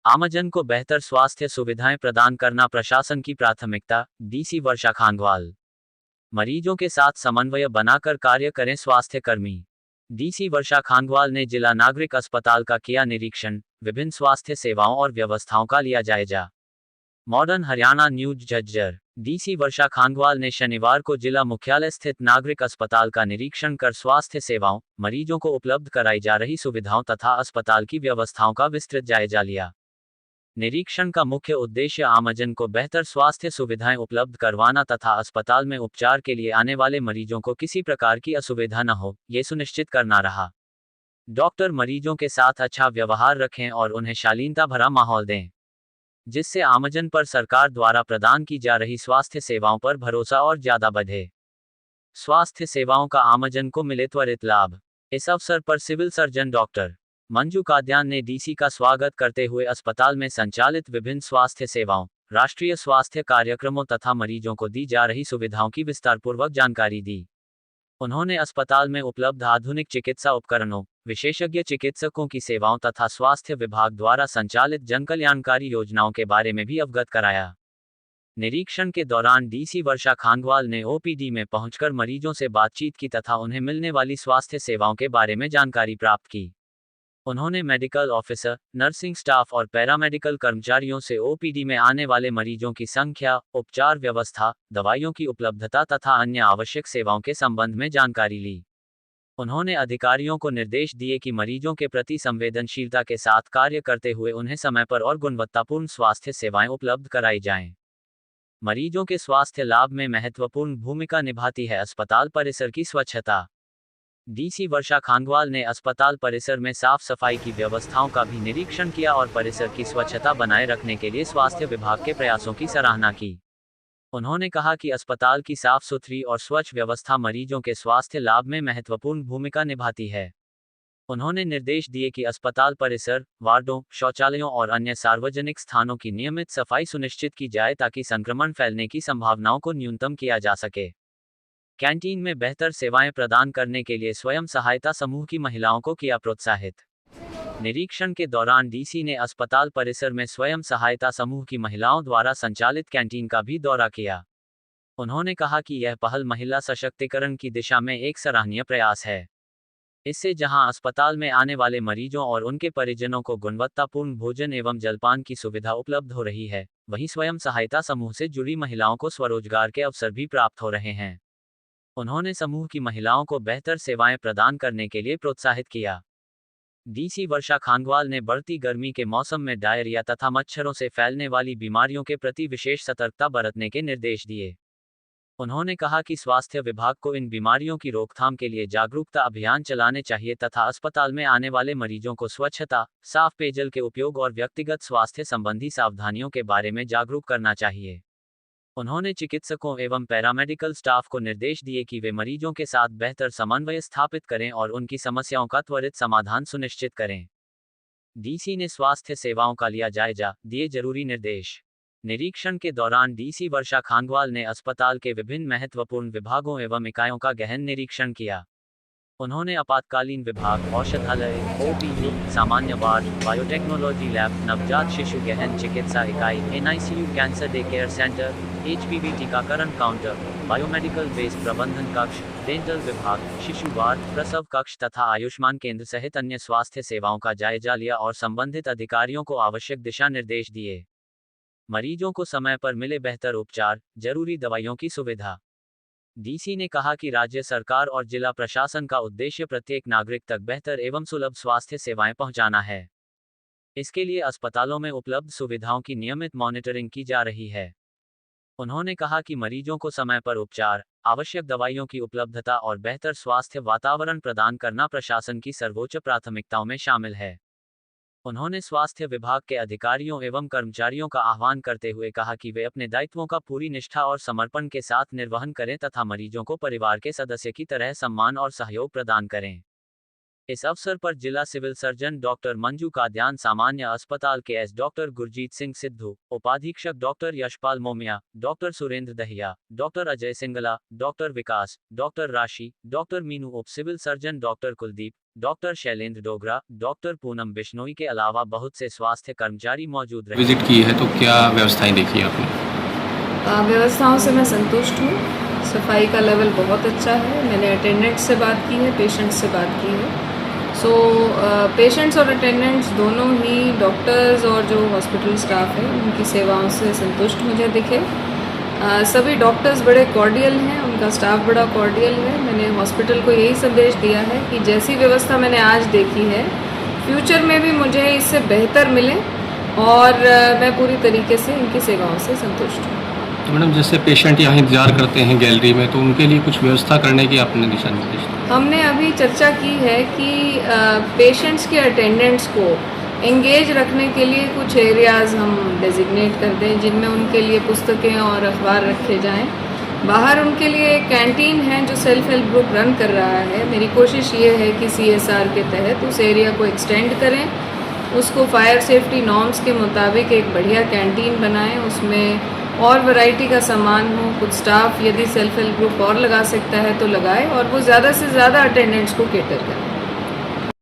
आमजन को बेहतर स्वास्थ्य सुविधाएं प्रदान करना प्रशासन की प्राथमिकता, डीसी वर्षा खांगवाल। मरीजों के साथ समन्वय बनाकर कार्य करें स्वास्थ्य कर्मी। डीसी वर्षा खांगवाल ने जिला नागरिक अस्पताल का किया निरीक्षण, विभिन्न स्वास्थ्य सेवाओं और व्यवस्थाओं का लिया जायजा। Modern Haryana news Jhajjar. DC Varsha Khangwal ने शनिवार को जिला मुख्यालय स्थित नागरिक अस्पताल का निरीक्षण कर स्वास्थ्य सेवाओं, मरीजों को उपलब्ध कराई जा रही सुविधाओं तथा अस्पताल की व्यवस्थाओं का विस्तृत जायजा लिया। निरीक्षण का मुख्य उद्देश्य आमजन को बेहतर स्वास्थ्य सुविधाएं उपलब्ध करवाना तथा अस्पताल में उपचार के लिए आने वाले मरीजों को किसी प्रकार की असुविधा न हो, ये सुनिश्चित करना रहा। डॉक्टर मरीजों के साथ अच्छा व्यवहार रखें और उन्हें शालीनता भरा माहौल दें, जिससे आमजन पर सरकार द्वारा प्रदान की जा रही स्वास्थ्य सेवाओं पर भरोसा और ज्यादा बढ़े। स्वास्थ्य सेवाओं का आमजन को मिले त्वरित लाभ। इस अवसर पर civil surgeon doctor Manju Kadyan ने डीसी का स्वागत करते हुए अस्पताल में संचालित विभिन्न स्वास्थ्य सेवाओं, राष्ट्रीय स्वास्थ्य कार्यक्रमों तथा मरीजों को दी जा रही सुविधाओं की विस्तारपूर्वक जानकारी दी। उन्होंने अस्पताल में उपलब्ध आधुनिक चिकित्सा उपकरणों, विशेषज्ञ चिकित्सकों की सेवाओं तथा स्वास्थ्य विभाग द्वारा संचालित जनकल्याणकारी योजनाओं के बारे में भी अवगत कराया। निरीक्षण के दौरान डीसी वर्षा खांगवाल ने ओपीडी में पहुंचकर मरीजों से बातचीत की तथा उन्हें मिलने वाली स्वास्थ्य सेवाओं के बारे में जानकारी प्राप्त की। उन्होंने मेडिकल ऑफिसर, नर्सिंग स्टाफ और पैरामेडिकल कर्मचारियों से ओपीडी में आने वाले मरीजों की संख्या, उपचार व्यवस्था, दवाइयों की उपलब्धता तथा अन्य आवश्यक सेवाओं के संबंध में जानकारी ली। उन्होंने अधिकारियों को निर्देश दिए कि मरीजों के प्रति संवेदनशीलता के साथ कार्य करते हुए उन्हें समय पर और गुणवत्तापूर्ण स्वास्थ्य सेवाएं उपलब्ध कराई जाएं। मरीजों के स्वास्थ्य लाभ में महत्वपूर्ण भूमिका निभाती है अस्पताल परिसर की स्वच्छता। डीसी वर्षा खांगवाल ने अस्पताल परिसर में साफ सफाई की व्यवस्थाओं का भी निरीक्षण किया और परिसर की स्वच्छता बनाए रखने के लिए स्वास्थ्य विभाग के प्रयासों की सराहना की। उन्होंने कहा कि अस्पताल की साफ सुथरी और स्वच्छ व्यवस्था मरीजों के स्वास्थ्य लाभ में महत्वपूर्ण भूमिका निभाती है। उन्होंने निर्देश दिए कि अस्पताल परिसर, वार्डों, शौचालयों और अन्य सार्वजनिक स्थानों की नियमित सफाई सुनिश्चित की जाए ताकि संक्रमण फैलने की संभावनाओं को न्यूनतम किया जा सके। कैंटीन में बेहतर सेवाएं प्रदान करने के लिए स्वयं सहायता समूह की महिलाओं को किया प्रोत्साहित। निरीक्षण के दौरान डीसी ने अस्पताल परिसर में स्वयं सहायता समूह की महिलाओं द्वारा संचालित कैंटीन का भी दौरा किया। उन्होंने कहा कि यह पहल महिला सशक्तिकरण की दिशा में एक सराहनीय प्रयास है। इससे जहां अस्पताल में आने वाले मरीजों और उनके परिजनों को गुणवत्तापूर्ण भोजन एवं जलपान की सुविधा उपलब्ध हो रही है, वहीं स्वयं सहायता समूह से जुड़ी महिलाओं को स्वरोजगार के अवसर भी प्राप्त हो रहे हैं। उन्होंने समूह की महिलाओं को बेहतर सेवाएं प्रदान करने के लिए प्रोत्साहित किया। डीसी वर्षा खांगवाल ने बढ़ती गर्मी के मौसम में डायरिया तथा मच्छरों से फैलने वाली बीमारियों के प्रति विशेष सतर्कता बरतने के निर्देश दिए। उन्होंने कहा कि स्वास्थ्य विभाग को इन बीमारियों की रोकथाम के लिए जागरूकता अभियान चलाने चाहिए तथा अस्पताल में आने वाले मरीजों को स्वच्छता, साफ पेयजल के उपयोग और व्यक्तिगत स्वास्थ्य संबंधी सावधानियों के बारे में जागरूक करना चाहिए। उन्होंने चिकित्सकों एवं पैरामेडिकल स्टाफ को निर्देश दिए कि वे मरीजों के साथ बेहतर समन्वय स्थापित करें और उनकी समस्याओं का त्वरित समाधान सुनिश्चित करें। डीसी ने स्वास्थ्य सेवाओं का लिया जायजा, दिए जरूरी निर्देश। निरीक्षण के दौरान डीसी वर्षा खांगवाल ने अस्पताल के विभिन्न महत्वपूर्ण विभागों एवं इकाइयों का गहन निरीक्षण किया। उन्होंने आपातकालीन विभाग, औषधालय, ओपीडी, सामान्य वार्ड, बायोटेक्नोलॉजी लैब, नवजात शिशु गहन चिकित्सा इकाई, NICU, cancer day care centre, HPV टीकाकरण काउंटर, बायोमेडिकल वेस्ट प्रबंधन कक्ष, डेंटल विभाग, शिशु वार्ड, प्रसव कक्ष तथा आयुष्मान केंद्र सहित अन्य स्वास्थ्य सेवाओं का जायजा लिया और संबंधित अधिकारियों को आवश्यक दिशा निर्देश दिए। मरीजों को समय पर मिले बेहतर उपचार, जरूरी दवाइयों की सुविधा। डीसी ने कहा कि राज्य सरकार और जिला प्रशासन का उद्देश्य प्रत्येक नागरिक तक बेहतर एवं सुलभ स्वास्थ्य सेवाएं पहुंचाना है। इसके लिए अस्पतालों में उपलब्ध सुविधाओं की नियमित मॉनिटरिंग की जा रही है। उन्होंने कहा कि मरीजों को समय पर उपचार, आवश्यक दवाइयों की उपलब्धता और बेहतर स्वास्थ्य वातावरण प्रदान करना प्रशासन की सर्वोच्च प्राथमिकताओं में शामिल है। उन्होंने स्वास्थ्य विभाग के अधिकारियों एवं कर्मचारियों का आह्वान करते हुए कहा कि वे अपने दायित्वों का पूरी निष्ठा और समर्पण के साथ निर्वहन करें तथा मरीजों को परिवार के सदस्य की तरह सम्मान और सहयोग प्रदान करें। इस अवसर पर जिला civil surgeon doctor Manju Kadyan, सामान्य अस्पताल के एस डॉक्टर गुरजीत सिंह सिद्धू, उपाधीक्षक doctor Yashpal Momiya, doctor Surender Dahiya, doctor Ajay Singla, doctor Vikas, doctor Rashi, doctor Meenu, उप civil surgeon doctor Kuldeep, doctor Shailendra Dogra, doctor Poonam Bishnoi के अलावा बहुत से स्वास्थ्य कर्मचारी मौजूद रहे। विजिट की है तो क्या व्यवस्थाएं देखी आपने? व्यवस्थाओं से मैं संतुष्ट हूँ। सफाई का लेवल बहुत अच्छा है। मैंने अटेंडेंट्स से बात की है, पेशेंट्स से बात की है। सो पेशेंट्स और अटेंडेंट्स दोनों ही डॉक्टर्स और जो हॉस्पिटल स्टाफ है उनकी सेवाओं से संतुष्ट मुझे दिखे। सभी डॉक्टर्स बड़े कॉर्डियल हैं, उनका स्टाफ बड़ा कॉर्डियल है। मैंने हॉस्पिटल को यही संदेश दिया है कि जैसी व्यवस्था मैंने आज देखी है, फ्यूचर में भी मुझे इससे बेहतर मिले और मैं पूरी तरीके से इनकी सेवाओं से संतुष्ट हूँ। तो मैडम, जैसे पेशेंट यहाँ इंतजार करते हैं गैलरी में, तो उनके लिए कुछ व्यवस्था करने की आपने दिशा निर्देश दिए? हमने अभी चर्चा की है कि पेशेंट्स के अटेंडेंट्स को एंगेज रखने के लिए कुछ एरियाज़ हम डेजिग्नेट कर दें जिनमें उनके लिए पुस्तकें और अखबार रखे जाएं। बाहर उनके लिए एक कैंटीन है जो सेल्फ हेल्प ग्रुप रन कर रहा है। मेरी कोशिश ये है कि CSR के तहत उस एरिया को एक्सटेंड करें, उसको फायर सेफ्टी नॉर्म्स के मुताबिक एक बढ़िया कैंटीन बनाएं, उसमें और वैरायटी का सामान हो। कुछ स्टाफ यदि सेल्फ हेल्प ग्रुप और लगा सकता है तो लगाए और वो ज़्यादा से ज़्यादा अटेंडेंट्स को केटर करें।